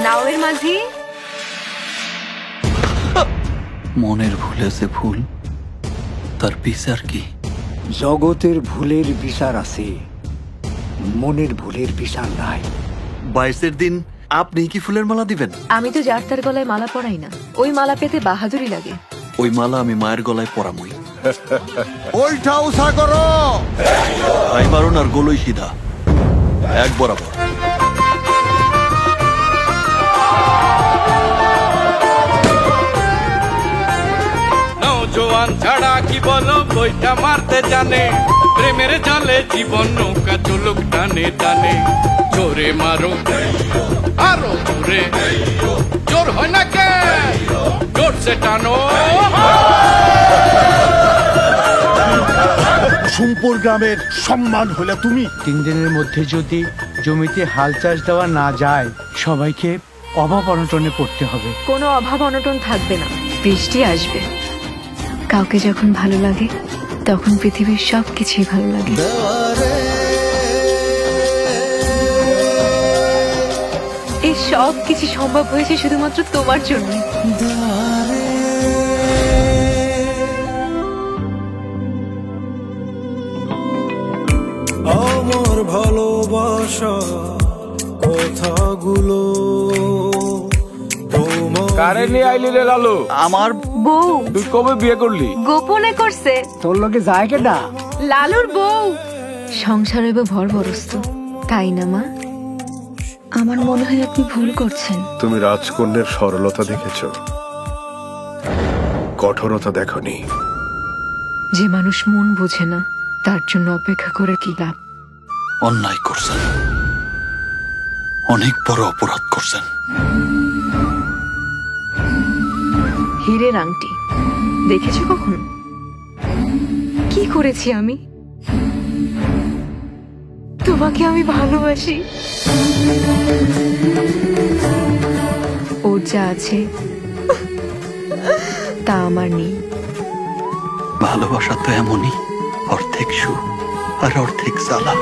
নাওয়ের মাঝি মনের ভুলে যে ভুল তার বিচার কি? জগতের ভুলের বিচার আছে, মনের ভুলের বিচার নাই। 22-এর দিন আপনি কি ফুলের মালা দিবেন? আমি তো যার তার গলায় মালা পরাই না, ওই মালা পেতে বাহাদুরি লাগে। ওই মালা আমি মায়ের গলায় পরামই। ওইটা উষা করো, তাই মারুন আর গোলই সিধা এক বরাবর। জোয়ান ছাড়া কি বলো বইটা মারতে জানে, প্রেমের জালে জীবন নৌকা চলুক টানে টানে। জোরে মারো আরো জোরে, জোর হয় না কে জোরসে টানো। সোমপুর গ্রামের সম্মান হলে তুমি। 3 দিনের মধ্যে যদি জমিতে হাল চাষ দেওয়া না যায়, সবাইকে অভাব অনটনে পড়তে হবে। কোনো অভাব অনটন থাকবে না, বৃষ্টি আসবে। কাউকে যখন ভালো লাগে তখন পৃথিবীর সবকিছুই ভালো লাগে। এই সব কিছু সম্ভব হয়েছে শুধুমাত্র তোমার জন্য। আমার ভালোবাসা কথাগুলো কারে নিয়ে আইলি রে লালু? আমার বউ। তুই কবে বিয়ে করলি? গোপনে করছে। তোর লোকে যায় কেডা? লালুর বউ। সংসার হইব ভরভরস্ত, তাই না মা? আমার মনে হয় আপনি ভুল করছেন। তুমি রাজকন্যার সরলতা দেখেছ, কঠোরতা দেখনি। যে মানুষ মন বোঝে না তার জন্য অপেক্ষা করে কি লাভ? অন্যায় করছেন, অনেক বড় অপরাধ করছেন। হীরের আংটি দেখেছো কখন? কি করেছি আমি? তোমাকে আমি ভালোবাসি। ওর যা আছে তা আমার নেই। ভালোবাসা তো এমনই, অর্ধেক সুখ আর অর্ধেক জ্বালা।